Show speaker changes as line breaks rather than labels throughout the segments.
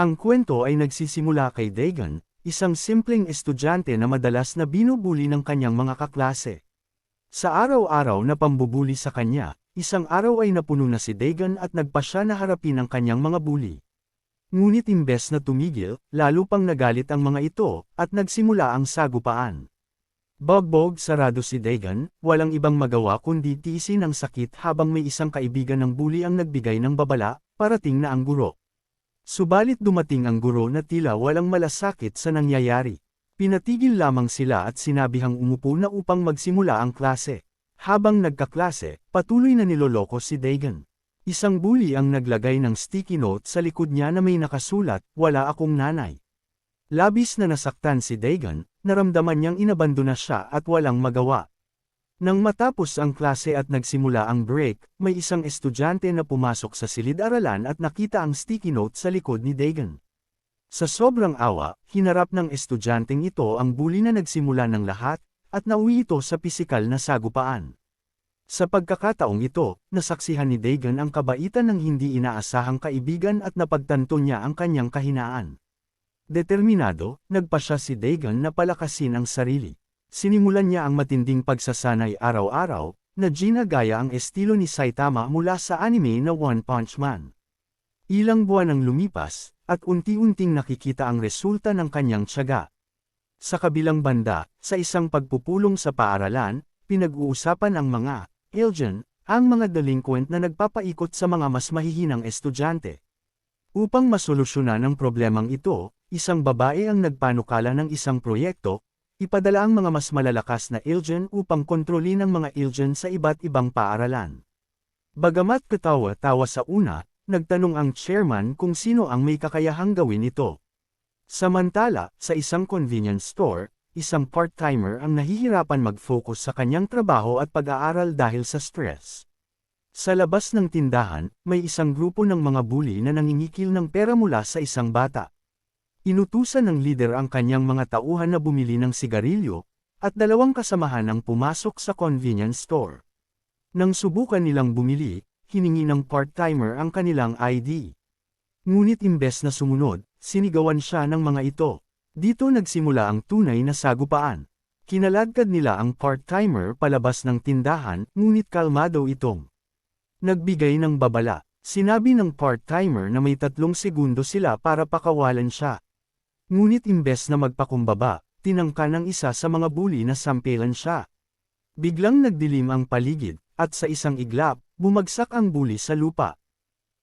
Ang kwento ay nagsisimula kay Dagon, isang simpleng estudyante na madalas na binubuli ng kanyang mga kaklase. Sa araw-araw na pambubuli sa kanya, isang araw ay napuno na si Dagon at nagpa siya na harapin ang kanyang mga bully. Ngunit imbes na tumigil, lalo pang nagalit ang mga ito, at nagsimula ang sagupaan. Bugbog sarado si Dagon, walang ibang magawa kundi tiisin ang sakit habang may isang kaibigan ng bully ang nagbigay ng babala, parating na ang guro. Subalit dumating ang guro na tila walang malasakit sa nangyayari. Pinatigil lamang sila at sinabihang umupo na upang magsimula ang klase. Habang nagkaklase, patuloy na niloloko si Dagon. Isang bully ang naglagay ng sticky note sa likod niya na may nakasulat, "Wala akong nanay." Labis na nasaktan si Dagon, naramdaman niyang inabandona siya at walang magawa. Nang matapos ang klase at nagsimula ang break, may isang estudyante na pumasok sa silid-aralan at nakita ang sticky note sa likod ni Dagon. Sa sobrang awa, hinarap ng estudyanteng ito ang bully na nagsimula ng lahat, at nauwi ito sa pisikal na sagupaan. Sa pagkakataong ito, nasaksihan ni Dagon ang kabaitan ng hindi inaasahang kaibigan at napagtanto niya ang kanyang kahinaan. Determinado, nagpa siya si Dagon na palakasin ang sarili. Sinimulan niya ang matinding pagsasanay araw-araw, na ginagaya ang estilo ni Saitama mula sa anime na One Punch Man. Ilang buwan ang lumipas, at unti-unting nakikita ang resulta ng kanyang tiyaga. Sa kabilang banda, sa isang pagpupulong sa paaralan, pinag-uusapan ang mga Ilgen, ang mga delinquent na nagpapaikot sa mga mas mahihinang estudyante. Upang masolusyonan ang problemang ito, isang babae ang nagpanukala ng isang proyekto, ipadala ang mga mas malalakas na Ilgen upang kontrolin ang mga Ilgen sa iba't ibang paaralan. Bagamat katawa-tawa sa una, nagtanong ang chairman kung sino ang may kakayahang gawin ito. Samantala, sa isang convenience store, isang part-timer ang nahihirapan mag-focus sa kanyang trabaho at pag-aaral dahil sa stress. Sa labas ng tindahan, may isang grupo ng mga bully na nangingikil ng pera mula sa isang bata. Inutusan ng leader ang kanyang mga tauhan na bumili ng sigarilyo, at dalawang kasamahan ang pumasok sa convenience store. Nang subukan nilang bumili, hiningi ng part-timer ang kanilang ID. Ngunit imbes na sumunod, sinigawan siya ng mga ito. Dito nagsimula ang tunay na sagupaan. Kinaladkad nila ang part-timer palabas ng tindahan, ngunit kalmado itong nagbigay ng babala. Sinabi ng part-timer na may 3 segundo sila para pakawalan siya. Ngunit imbes na magpakumbaba, tinangka ng isa sa mga bully na sampelan siya. Biglang nagdilim ang paligid, at sa isang iglap, bumagsak ang bully sa lupa.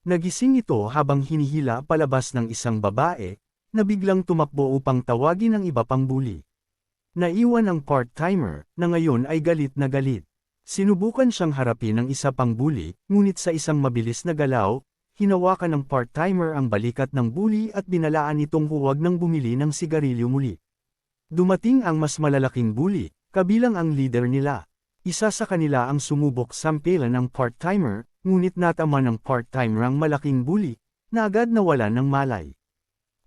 Nagising ito habang hinihila palabas ng isang babae, na biglang tumakbo upang tawagin ang iba pang bully. Naiwan ang part-timer, na ngayon ay galit na galit. Sinubukan siyang harapin ng isa pang bully, ngunit sa isang mabilis na galaw, hinawakan ng part-timer ang balikat ng bully at binalaan itong huwag nang bumili ng sigarilyo muli. Dumating ang mas malalaking bully, kabilang ang leader nila. Isa sa kanila ang sumubok sampelan ng part-timer, ngunit natama ng part-timer ang malaking bully, na agad nawala ng malay.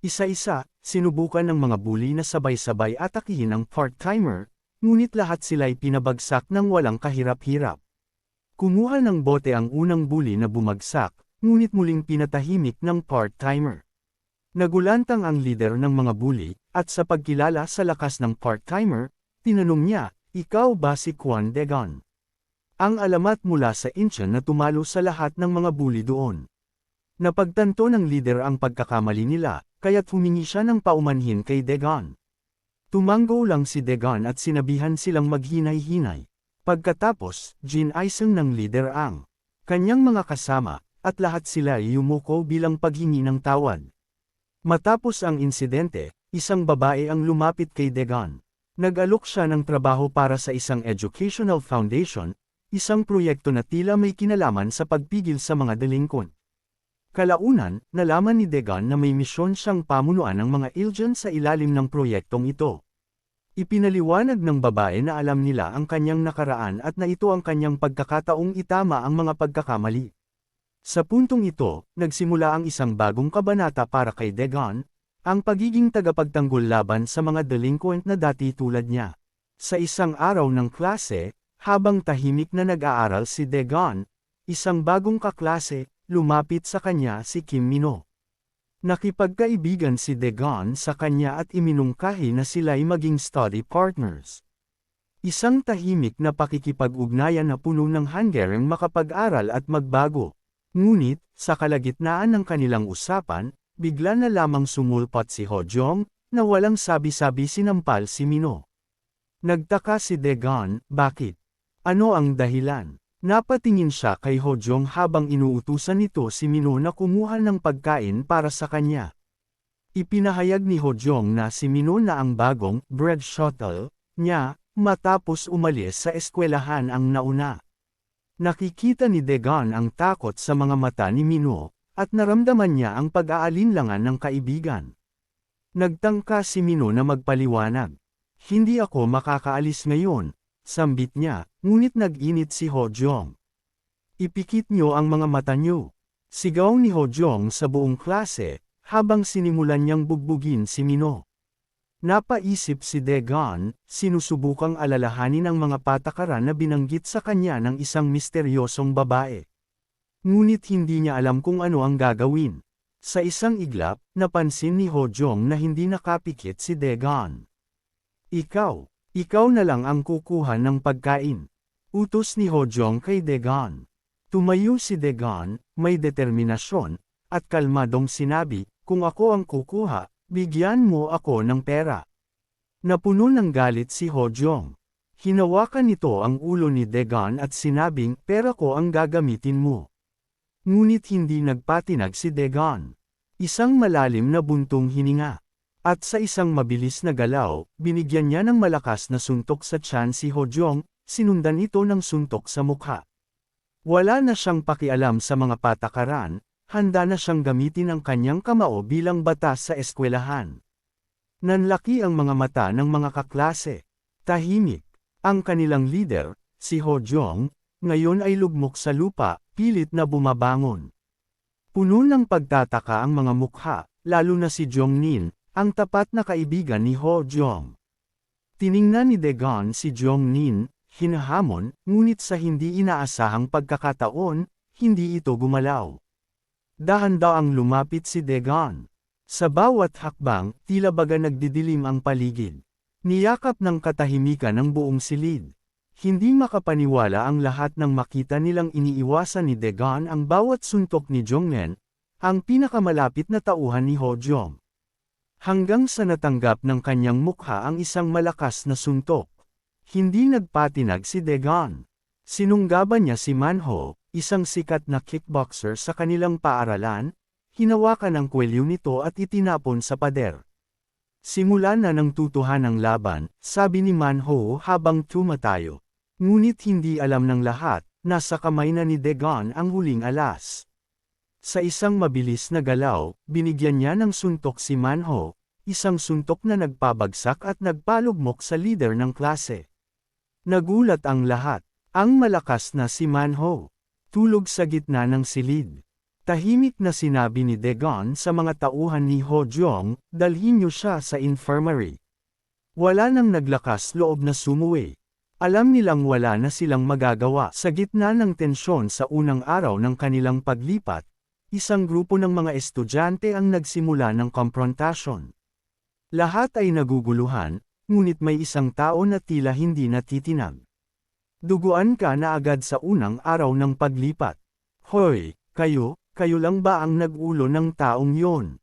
Isa-isa, sinubukan ng mga bully na sabay-sabay atakihin ang part-timer, ngunit lahat sila'y pinabagsak ng walang kahirap-hirap. Kumuha ng bote ang unang bully na bumagsak, ngunit muling pinatahimik ng part-timer. Nagulantang ang leader ng mga bully, at sa pagkilala sa lakas ng part-timer, tinanong niya, "Ikaw ba si Kwon Dagon?" Ang alamat mula sa Incheon na tumalo sa lahat ng mga bully doon. Napagtanto ng leader ang pagkakamali nila, kaya't humingi siya ng paumanhin kay Dagon. Tumango lang si Dagon at sinabihan silang maghinay-hinay. Pagkatapos, ginaisang ng leader ang kanyang mga kasama, at lahat sila ay yumuko bilang paghingi ng tawad. Matapos ang insidente, isang babae ang lumapit kay Dagon. Nag-alok siya ng trabaho para sa isang educational foundation, isang proyekto na tila may kinalaman sa pagpigil sa mga delinquent. Kalaunan, nalaman ni Dagon na may misyon siyang pamunuan ng mga Ilgen sa ilalim ng proyektong ito. Ipinaliwanag ng babae na alam nila ang kanyang nakaraan at na ito ang kanyang pagkakataong itama ang mga pagkakamali. Sa puntong ito, nagsimula ang isang bagong kabanata para kay Dagon, ang pagiging tagapagtanggol laban sa mga delinquent na dati tulad niya. Sa isang araw ng klase, habang tahimik na nag-aaral si Dagon, isang bagong kaklase, lumapit sa kanya si Kim Mino. Nakipagkaibigan si Dagon sa kanya at iminungkahi na sila'y maging study partners. Isang tahimik na pakikipag-ugnayan na puno ng hanggaring makapag-aral at magbago. Ngunit, sa kalagitnaan ng kanilang usapan, bigla na lamang sumulpat si Hojong, na walang sabi-sabi sinampal si Mino. Nagtaka si Dagon, bakit? Ano ang dahilan? Napatingin siya kay Hojong habang inuutusan nito si Mino na kumuha ng pagkain para sa kanya. Ipinahayag ni Hojong na si Mino na ang bagong bread shuttle niya, matapos umalis sa eskwelahan ang nauna. Nakikita ni Dagon ang takot sa mga mata ni Mino, at naramdaman niya ang pag-aalinlangan ng kaibigan. Nagtangka si Mino na magpaliwanag. Hindi ako makakaalis ngayon, sambit niya, ngunit nag-init si Hojong. Ipikit niyo ang mga mata niyo. Sigaw ni Hojong sa buong klase, habang sinimulan niyang bugbugin si Mino. Napaisip si Dagon, sinusubukang alalahanin ang mga patakaran na binanggit sa kanya ng isang misteryosong babae. Ngunit hindi niya alam kung ano ang gagawin. Sa isang iglap, napansin ni Hojong na hindi nakapikit si Dagon. Ikaw na lang ang kukuha ng pagkain. Utos ni Hojong kay Dagon. Tumayo si Dagon, may determinasyon, at kalmadong sinabi, kung ako ang kukuha, bigyan mo ako ng pera. Napuno ng galit si Hojong. Hinawakan nito ang ulo ni Dagon at sinabing, pera ko ang gagamitin mo. Ngunit hindi nagpatinag si Dagon. Isang malalim na buntong hininga. At sa isang mabilis na galaw, binigyan niya ng malakas na suntok sa tiyan si Hojong, sinundan ito ng suntok sa mukha. Wala na siyang pakialam sa mga patakaran, handa na siyang gamitin ang kanyang kamao bilang batas sa eskwelahan. Nanlaki ang mga mata ng mga kaklase. Tahimik. Ang kanilang leader, si Hojong, ngayon ay lugmok sa lupa, pilit na bumabangon. Puno ng pagtataka ang mga mukha, lalo na si Jongnin, ang tapat na kaibigan ni Hojong. Tiningnan ni Dagon si Jongnin, hinahamon, ngunit sa hindi inaasahang pagkakataon, hindi ito gumalaw. Dahan-daang lumapit si Dagon. Sa bawat hakbang, tila baga nagdidilim ang paligid. Niyakap ng katahimikan ang buong silid. Hindi makapaniwala ang lahat ng makita nilang iniiwasan ni Dagon ang bawat suntok ni Jongnen, ang pinakamalapit na tauhan ni Hojong. Hanggang sa natanggap ng kanyang mukha ang isang malakas na suntok. Hindi nagpatinag si Dagon. Sinunggaban niya si Manho, isang sikat na kickboxer sa kanilang paaralan, hinawakan ang kwelyo nito at itinapon sa pader. Simula na ng tutuhan ng laban, sabi ni Manho habang tumatayo. Ngunit hindi alam ng lahat, nasa kamay na ni Dagon ang huling alas. Sa isang mabilis na galaw, binigyan niya ng suntok si Manho, isang suntok na nagpabagsak at nagpalugmok sa leader ng klase. Nagulat ang lahat. Ang malakas na si Manho. Tulog sa gitna ng silid. Tahimik na sinabi ni Dagon sa mga tauhan ni Hojong, dalhin niyo siya sa infirmary. Wala nang naglakas loob na sumuwi. Alam nilang wala na silang magagawa. Sa gitna ng tensyon sa unang araw ng kanilang paglipat, isang grupo ng mga estudyante ang nagsimula ng komprontasyon. Lahat ay naguguluhan, ngunit may isang tao na tila hindi natitinag. Duguan ka na agad sa unang araw ng paglipat. Hoy, kayo lang ba ang nag-ulo ng taong yon?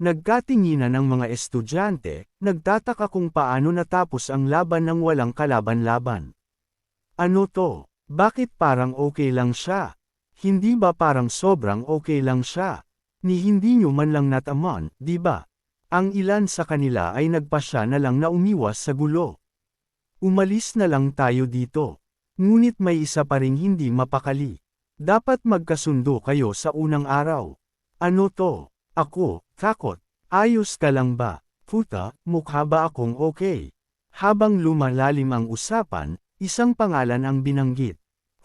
Nagkatinginan ng mga estudyante, nagtataka kung paano natapos ang laban ng walang kalaban-laban. Ano to? Bakit parang okay lang siya? Hindi ba parang sobrang okay lang siya? Ni hindi nyo man lang nataman, di ba? Ang ilan sa kanila ay nagpasya na lang na umiwas sa gulo. Umalis na lang tayo dito. Ngunit may isa pa ring hindi mapakali. Dapat magkasundo kayo sa unang araw. Ano to? Ako, takot. Ayos ka lang ba? Puta, mukha ba akong okay? Habang lumalalim ang usapan, isang pangalan ang binanggit.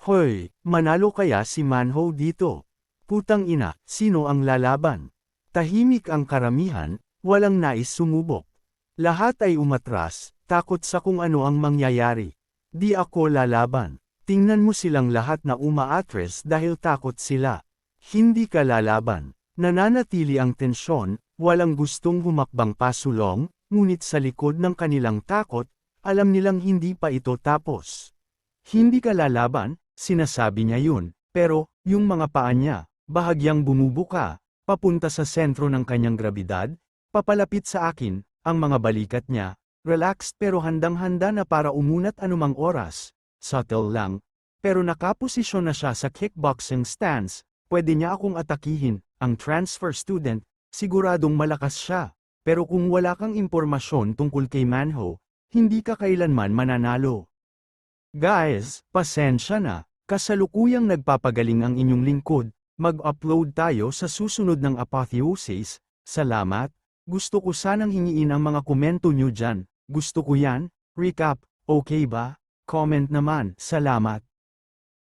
Hoy, manalo kaya si Manho dito? Putang ina, sino ang lalaban? Tahimik ang karamihan, walang nais sumubok. Lahat ay umatras, takot sa kung ano ang mangyayari. Di ako lalaban. Tingnan mo silang lahat na umaatres dahil takot sila. Hindi ka lalaban. Nananatili ang tensyon, walang gustong humakbang pasulong, ngunit sa likod ng kanilang takot, alam nilang hindi pa ito tapos. Hindi ka lalaban, sinasabi niya yun, pero, yung mga paa niya, bahagyang bumubuka, papunta sa sentro ng kanyang grabidad, papalapit sa akin, ang mga balikat niya, relaxed pero handang-handa na para umunat anumang oras, subtle lang, pero nakaposisyon na siya sa kickboxing stance, pwede niya akong atakihin, ang transfer student, siguradong malakas siya, pero kung wala kang impormasyon tungkol kay Manho, hindi ka kailanman mananalo. Guys, pasensya na, kasalukuyang nagpapagaling ang inyong lingkod, mag-upload tayo sa susunod ng Apotheosis, salamat, gusto ko sanang hingiin ang mga komento nyo dyan, gusto ko yan, recap, okay ba? Comment naman, salamat.